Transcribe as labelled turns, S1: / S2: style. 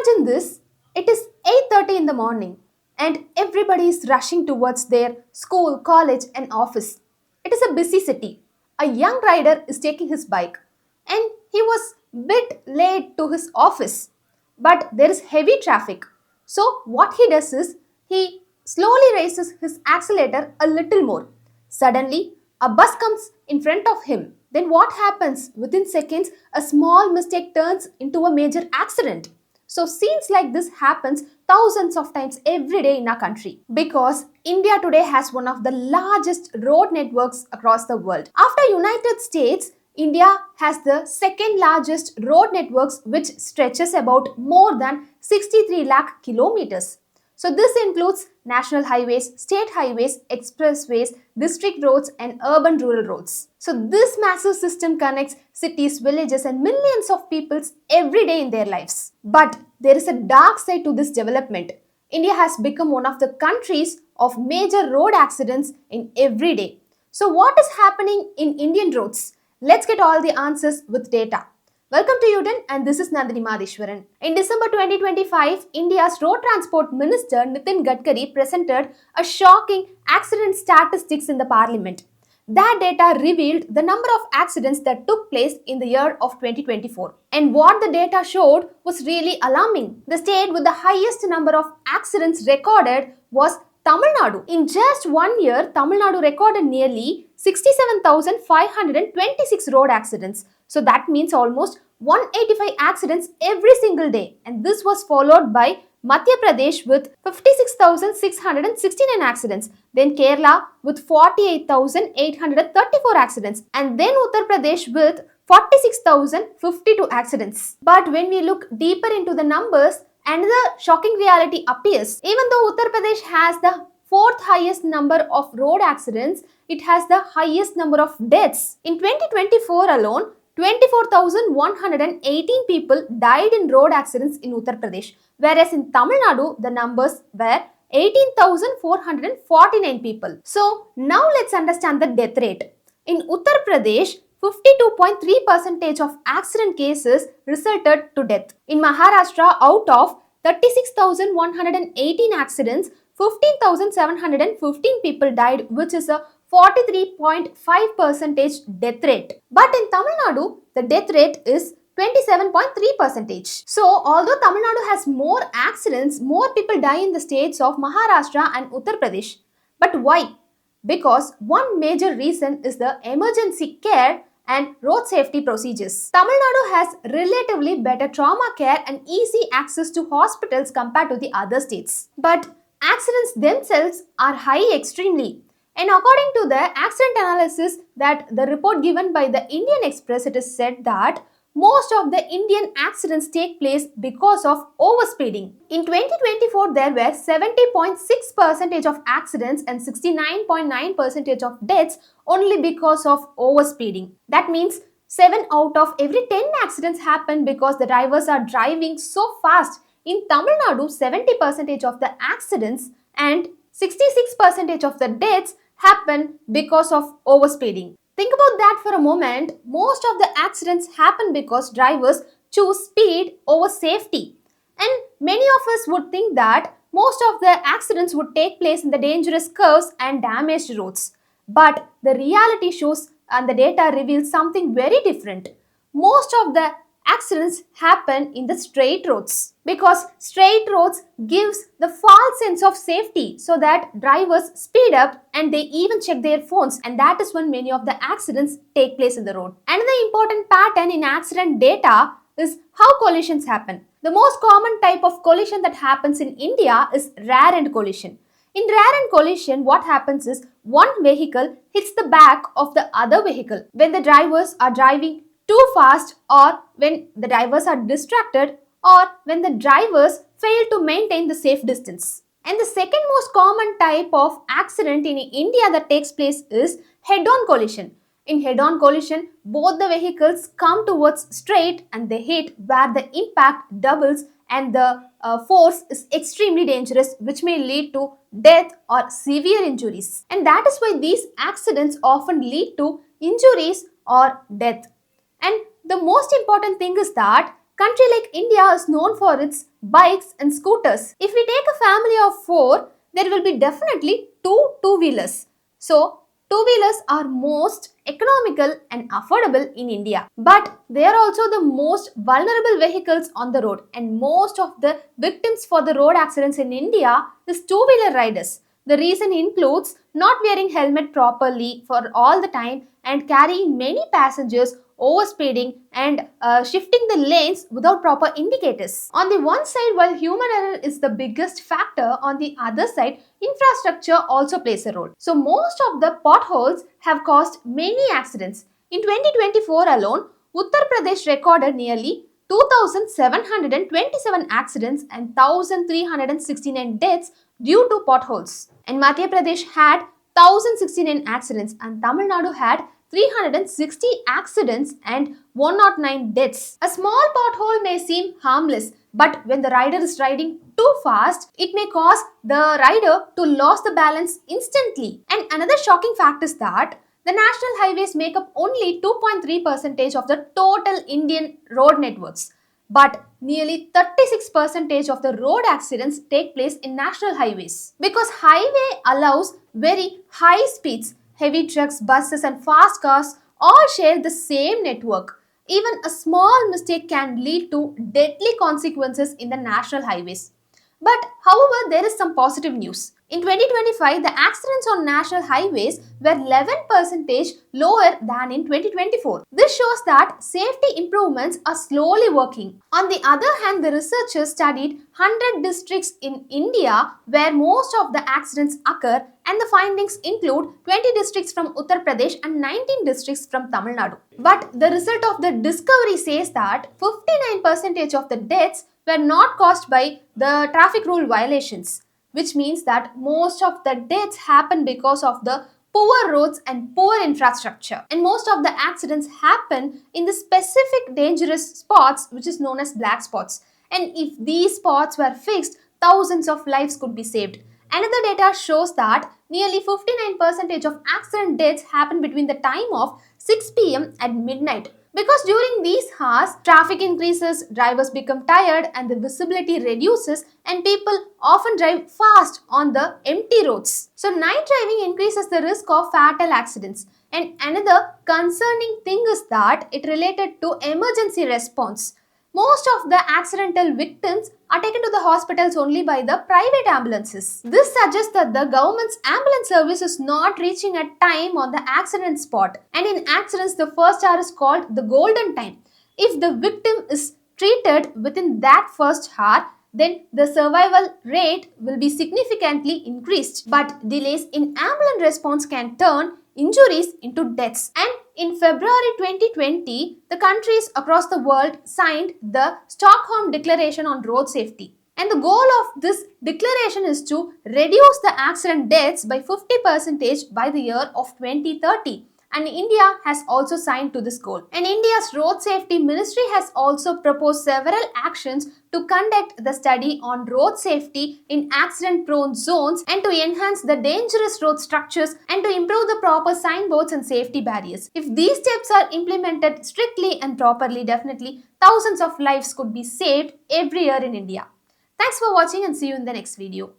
S1: Imagine this, it is 8:30 in the morning and everybody is rushing towards their school, college and office. It is a busy city. A young rider is taking his bike and he was bit late to his office. But there is heavy traffic. So what he does is he slowly raises his accelerator a little more. Suddenly, a bus comes in front of him. Then what happens? Within seconds, a small mistake turns into a major accident. So scenes like this happens thousands of times every day in our country because India today has one of the largest road networks across the world. After United States, India has the second largest road networks which stretches about more than 63 lakh kilometers. So this includes national highways, state highways, expressways, district roads and urban rural roads. So this massive system connects cities, villages and millions of people every day in their lives. But there is a dark side to this development. India has become one of the countries of major road accidents in every day. So what is happening in Indian roads? Let's get all the answers with data. Welcome to Youturn and this is Nandini Madhishwaran. In December 2025, India's Road Transport Minister Nitin Gadkari presented a shocking accident statistics in the parliament. That data revealed the number of accidents that took place in the year of 2024. And what the data showed was really alarming. The state with the highest number of accidents recorded was Tamil Nadu. In just 1 year, Tamil Nadu recorded nearly 67,526 road accidents. So that means almost 185 accidents every single day. And this was followed by Madhya Pradesh with 56,669 accidents. Then Kerala with 48,834 accidents. And then Uttar Pradesh with 46,052 accidents. But when we look deeper into the numbers, another shocking reality appears. Even though Uttar Pradesh has the fourth highest number of road accidents, it has the highest number of deaths. In 2024 alone, 24,118 people died in road accidents in Uttar Pradesh, whereas in Tamil Nadu, the numbers were 18,449 people. So now let's understand the death rate. In Uttar Pradesh, 52.3% of accident cases resulted to death. In Maharashtra, out of 36,118 accidents, 15,715 people died, which is a 43.5% death rate. But in Tamil Nadu, the death rate is 27.3%. So, although Tamil Nadu has more accidents, more people die in the states of Maharashtra and Uttar Pradesh. But why? Because one major reason is the emergency care and road safety procedures. Tamil Nadu has relatively better trauma care and easy access to hospitals compared to the other states. But accidents themselves are high extremely. And according to the accident analysis that the report given by the Indian Express, it is said that most of the Indian accidents take place because of overspeeding. In 2024, there were 70.6% of accidents and 69.9% of deaths only because of overspeeding. That means 7 out of every 10 accidents happen because the drivers are driving so fast. In Tamil Nadu, 70% of the accidents and 66% of the deaths happen because of overspeeding. Think about that for a moment. Most of the accidents happen because drivers choose speed over safety. And many of us would think that most of the accidents would take place in the dangerous curves and damaged roads. But the reality shows and the data reveals something very different. Most of the accidents happen in the straight roads because straight roads gives the false sense of safety so that drivers speed up and they even check their phones, and that is when many of the accidents take place in the road. Another important pattern in accident data is how collisions happen. The most common type of collision that happens in India is rear end collision. In rear end collision, what happens is one vehicle hits the back of the other vehicle when the drivers are driving too fast, or when the drivers are distracted, or when the drivers fail to maintain the safe distance. And the second most common type of accident in India that takes place is head-on collision. In head-on collision, both the vehicles come towards straight and they hit where the impact doubles and the force is extremely dangerous, which may lead to death or severe injuries. And that is why these accidents often lead to injuries or death. And the most important thing is that Country like India is known for its bikes and scooters. If we take a family of 4, there will be definitely 2 two-wheelers. So, two-wheelers are most economical and affordable in India. But they are also the most vulnerable vehicles on the road, and most of the victims for the road accidents in India is two-wheeler riders. The reason includes not wearing helmet properly for all the time and carrying many passengers, overspeeding and shifting the lanes without proper indicators. On the one side, while human error is the biggest factor, on the other side, infrastructure also plays a role. So most of the potholes have caused many accidents. In 2024 alone, Uttar Pradesh recorded nearly 2,727 accidents and 1,369 deaths due to potholes. And Madhya Pradesh had 1,069 accidents and Tamil Nadu had 360 accidents and 109 deaths. A small pothole may seem harmless, but when the rider is riding too fast, it may cause the rider to lose the balance instantly. And another shocking fact is that the national highways make up only 2.3% of the total Indian road networks. But nearly 36% of the road accidents take place in national highways. Because highway allows very high speeds, heavy trucks, buses and fast cars all share the same network. Even a small mistake can lead to deadly consequences in the national highways. But however, there is some positive news. In 2025, the accidents on national highways were 11% lower than in 2024. This shows that safety improvements are slowly working. On the other hand, the researchers studied 100 districts in India where most of the accidents occur, and the findings include 20 districts from Uttar Pradesh and 19 districts from Tamil Nadu. But the result of the discovery says that 59% of the deaths were not caused by the traffic rule violations, which means that most of the deaths happen because of the poor roads and poor infrastructure. And most of the accidents happen in the specific dangerous spots, which is known as black spots. And if these spots were fixed, thousands of lives could be saved. Another data shows that nearly 59% of accident deaths happen between the time of 6 p.m. at midnight. Because during these hours, traffic increases, drivers become tired and the visibility reduces, and people often drive fast on the empty roads. So night driving increases the risk of fatal accidents. And another concerning thing is that it related to emergency response. Most of the accidental victims are taken to the hospitals only by the private ambulances. This suggests that the government's ambulance service is not reaching at time on the accident spot. And in accidents, the first hour is called the golden time. If the victim is treated within that first hour, then the survival rate will be significantly increased. But delays in ambulance response can turn injuries into deaths. And in February 2020, the countries across the world signed the Stockholm Declaration on Road Safety. And the goal of this declaration is to reduce the accident deaths by 50% by the year of 2030. And India has also signed to this goal. And India's Road Safety Ministry has also proposed several actions to conduct the study on road safety in accident-prone zones and to enhance the dangerous road structures and to improve the proper signboards and safety barriers. If these steps are implemented strictly and properly, definitely thousands of lives could be saved every year in India. Thanks for watching and see you in the next video.